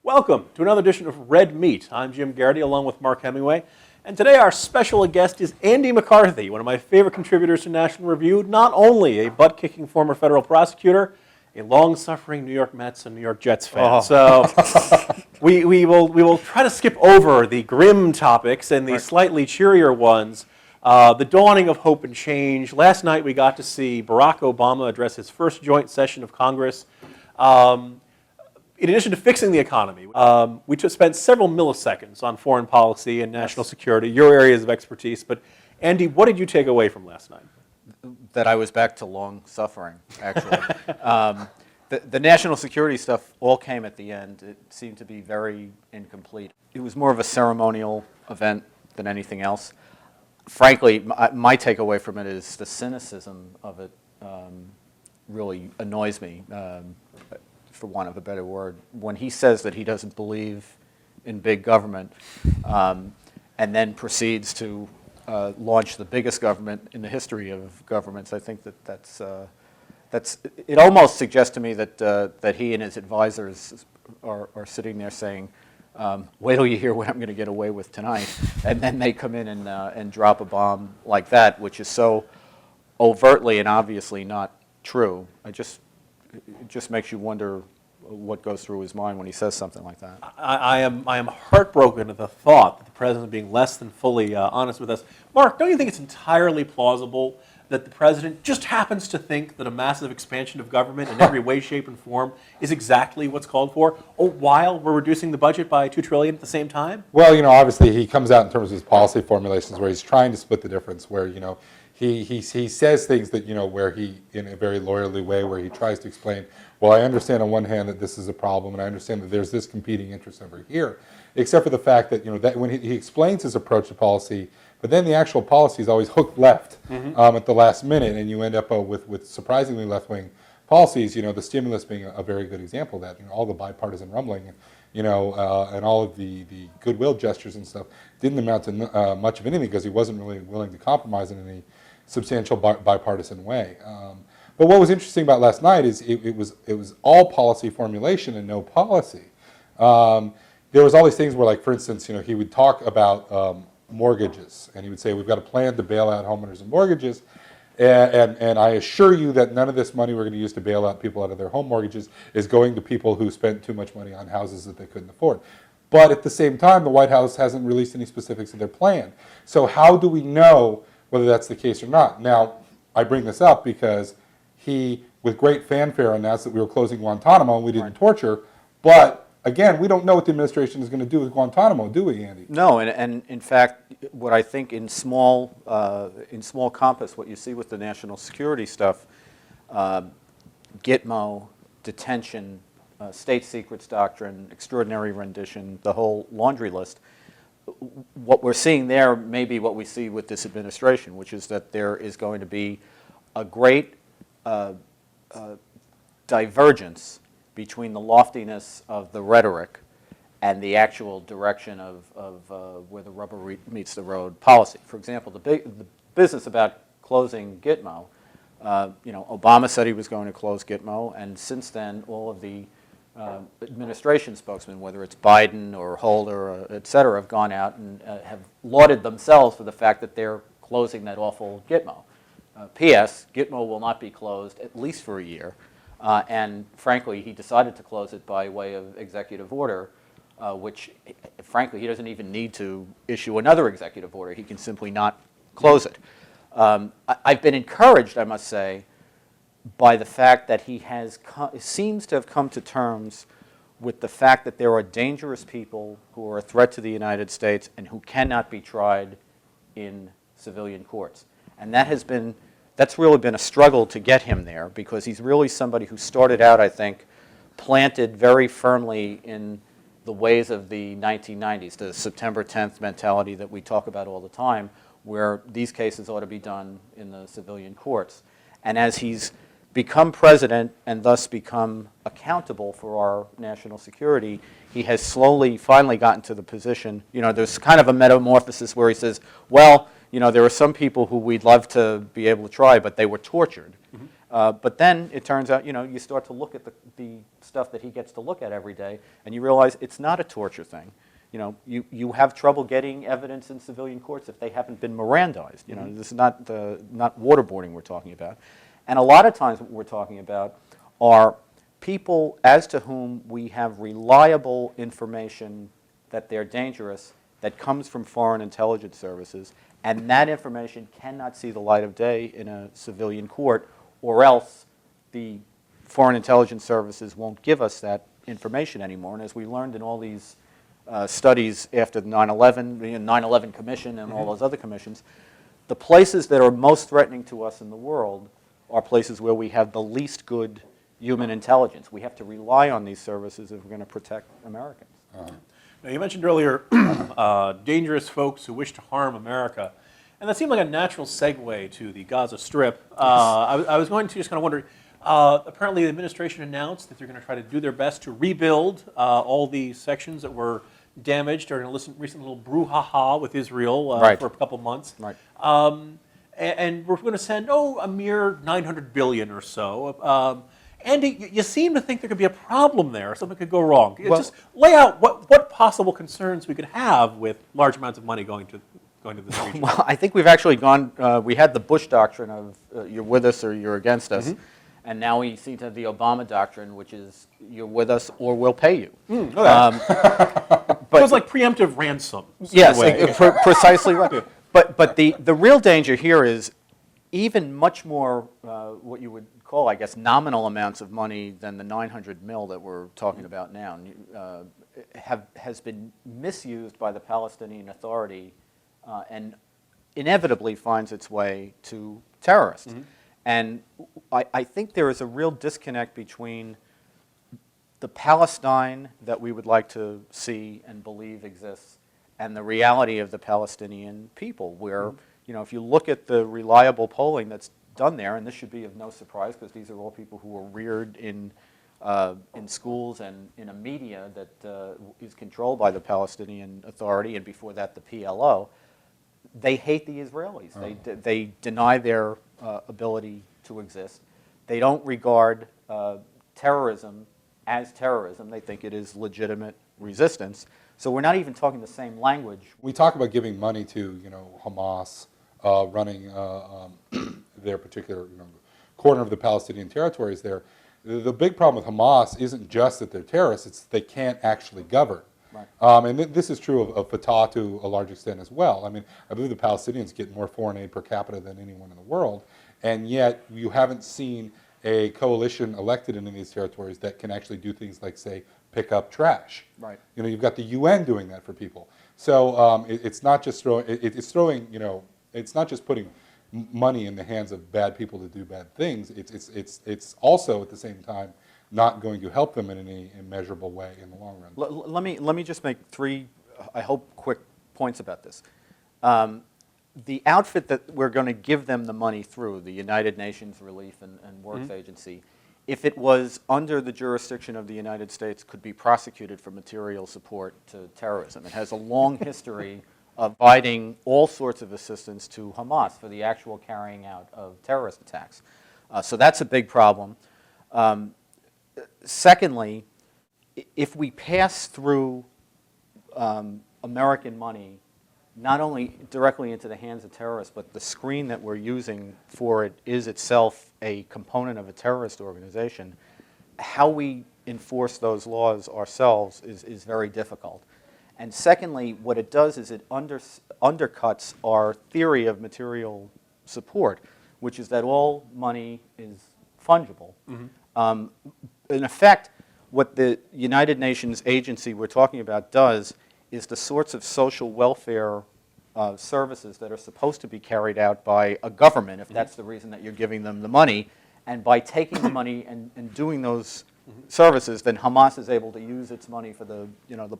Welcome to another edition of Red Meat. I'm Jim Geraghty along with Mark Hemingway. And today our special guest is Andy McCarthy, one of my favorite contributors to National Review, not only a butt-kicking former federal prosecutor, a long-suffering New York Mets and New York Jets fan. So we will try to skip over the grim topics and the slightly cheerier ones. The dawning of hope and change. Last night we got to see Barack Obama address his first joint session of Congress. In addition to fixing the economy, we just spent several milliseconds on foreign policy and national security, your areas of expertise. But Andy, what did you take away from last night? That I was back to long suffering, actually. The national security stuff all came at the end. It seemed to be very incomplete. It was more of a ceremonial event than anything else. Frankly, my takeaway from it is the cynicism of it really annoys me, for want of a better word. When he says that he doesn't believe in big government and then proceeds to launch the biggest government in the history of governments, I think that's it almost suggests to me that he and his advisors are sitting there saying, wait till you hear what I'm going to get away with tonight. And then they come in and drop a bomb like that, which is so overtly and obviously not true. It just makes you wonder what goes through his mind when he says something like that. I am heartbroken at the thought that the president being less than fully honest with us. Mark, don't you think it's entirely plausible that the president just happens to think that a massive expansion of government in every way, shape, and form is exactly what's called for, while we're reducing the budget by $2 trillion at the same time? Well, obviously he comes out in terms of his policy formulations where he's trying to split the difference, where, he says things that, where he, in a very lawyerly way, where he tries to explain, well, I understand on one hand that this is a problem, and I understand that there's this competing interest over here, except for the fact that, that when he explains his approach to policy, but then the actual policy is always hooked left at the last minute, and you end up with surprisingly left-wing policies, the stimulus being a very good example of that, all the bipartisan rumbling, and all of the goodwill gestures and stuff didn't amount to much of anything because he wasn't really willing to compromise in any substantial bipartisan way. But what was interesting about last night is it was all policy formulation and no policy. There was all these things where, like, for instance, he would talk about mortgages, and he would say, we've got a plan to bail out homeowners and mortgages, and I assure you that none of this money we're going to use to bail out people out of their home mortgages is going to people who spent too much money on houses that they couldn't afford. But at the same time, the White House hasn't released any specifics of their plan. So how do we know whether that's the case or not? Now, I bring this up because he, with great fanfare, announced that we were closing Guantanamo and we didn't torture, but again, we don't know what the administration is going to do with Guantanamo, do we, Andy? No, and in fact, what I think in small compass, what you see with the national security stuff, Gitmo, detention, state secrets doctrine, extraordinary rendition, the whole laundry list, what we're seeing there may be what we see with this administration, which is that there is going to be a great divergence between the loftiness of the rhetoric and the actual direction of where the rubber meets the road policy. For example, the business about closing Gitmo, Obama said he was going to close Gitmo, and since then all of the administration spokesmen, whether it's Biden or Holder, et cetera, have gone out and have lauded themselves for the fact that they're closing that awful Gitmo. P.S. Gitmo will not be closed at least for a year. And frankly, he decided to close it by way of executive order, which, frankly, he doesn't even need to issue another executive order. He can simply not close it. I've been encouraged, I must say, by the fact that he seems to have come to terms with the fact that there are dangerous people who are a threat to the United States and who cannot be tried in civilian courts. And that's really been a struggle to get him there, because he's really somebody who started out, I think, planted very firmly in the ways of the 1990s, the September 10th mentality that we talk about all the time, where these cases ought to be done in the civilian courts. And as he's become president and thus become accountable for our national security, he has finally gotten to the position, there's kind of a metamorphosis where he says, well, there are some people who we'd love to be able to try, but they were tortured. But then it turns out, you start to look at the stuff that he gets to look at every day, and you realize it's not a torture thing. You have trouble getting evidence in civilian courts if they haven't been Mirandized. This is not waterboarding we're talking about. And a lot of times what we're talking about are people as to whom we have reliable information that they're dangerous that comes from foreign intelligence services, and that information cannot see the light of day in a civilian court, or else the foreign intelligence services won't give us that information anymore. And as we learned in all these studies after the 9/11, the 9/11 Commission and all those other commissions, the places that are most threatening to us in the world are places where we have the least good human intelligence. We have to rely on these services if we're going to protect Americans. Now, you mentioned earlier dangerous folks who wish to harm America, and that seemed like a natural segue to the Gaza Strip. I was going to just kind of wonder, apparently the administration announced that they're going to try to do their best to rebuild all the sections that were damaged during a recent little brouhaha with Israel for a couple months. Right. And we're going to send, a mere $900 billion or so. Andy, you seem to think there could be a problem there, something could go wrong. Just lay out what possible concerns we could have with large amounts of money going to this region. Well, I think we've actually gone, we had the Bush doctrine of you're with us or you're against us, and now we seem to have the Obama doctrine, which is you're with us or we'll pay you. But it was like preemptive ransom. Yes, precisely right. But the real danger here is even much more what you would call, I guess, nominal amounts of money than the 900 mil that we're talking about now has been misused by the Palestinian Authority and inevitably finds its way to terrorists. And I think there is a real disconnect between the Palestine that we would like to see and believe exists and the reality of the Palestinian people, where if you look at the reliable polling that's done there, and this should be of no surprise because these are all people who were reared in schools and in a media that is controlled by the Palestinian Authority, and before that the PLO, they hate the Israelis. They deny their ability to exist. They don't regard terrorism as terrorism. They think it is legitimate resistance. So we're not even talking the same language. We talk about giving money to Hamas running their particular corner of the Palestinian territories there. The big problem with Hamas isn't just that they're terrorists, it's they can't actually govern. Right. And this is true of Fatah to a large extent as well. I mean, I believe the Palestinians get more foreign aid per capita than anyone in the world, and yet you haven't seen a coalition elected in these territories that can actually do things like, say, pick up trash. Right. You've got the UN doing that for people. So it's not just it's not just putting money in the hands of bad people to do bad things. It's also at the same time not going to help them in any immeasurable way in the long run. Let me just make three, I hope, quick points about this. The outfit that we're going to give them the money through, the United Nations Relief and Works Agency, if it was under the jurisdiction of the United States, could be prosecuted for material support to terrorism. It has a long history of providing all sorts of assistance to Hamas for the actual carrying out of terrorist attacks. So that's a big problem. Secondly, if we pass through American money, not only directly into the hands of terrorists, but the screen that we're using for it is itself a component of a terrorist organization, how we enforce those laws ourselves is very difficult. And secondly, what it does is it undercuts our theory of material support, which is that all money is fungible. In effect, what the United Nations agency we're talking about does is the sorts of social welfare services that are supposed to be carried out by a government, if that's the reason that you're giving them the money, and by taking the money and doing those services, then Hamas is able to use its money for the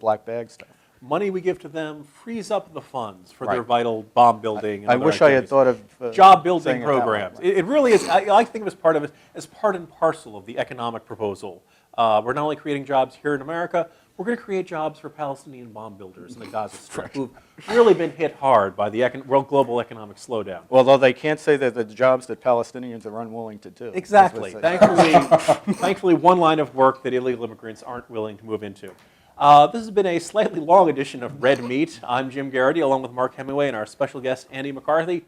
black bag stuff. Money we give to them frees up the funds for their vital bomb building. And I other wish activities. I had thought of job building saying it that way. programs. It really is. I like to think of as part and parcel of the economic proposal. We're not only creating jobs here in America, we're going to create jobs for Palestinian bomb builders in the Gaza Strip who've really been hit hard by the global economic slowdown. Although they can't say that the jobs that Palestinians are unwilling to do. Exactly. That's what they say. Thankfully, one line of work that illegal immigrants aren't willing to move into. This has been a slightly long edition of Red Meat. I'm Jim Geraghty, along with Mark Hemingway and our special guest, Andy McCarthy.